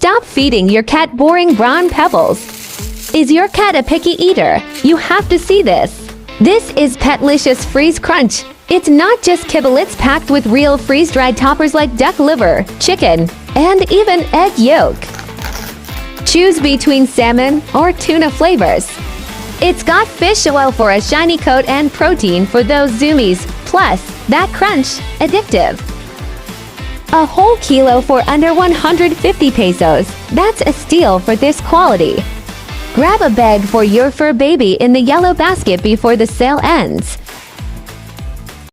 Stop feeding your cat boring brown pebbles. Is your cat a picky eater? You have to see this. This is Petlicious Freeze Crunch. It's not just kibble, it's packed with real freeze-dried toppers like duck liver, chicken, and even egg yolk. Choose between salmon or tuna flavors. It's got fish oil for a shiny coat and protein for those zoomies, plus that crunch, addictive. A whole kilo for under 150 pesos. That's a steal for this quality. Grab a bag for your fur baby in the yellow basket before the sale ends.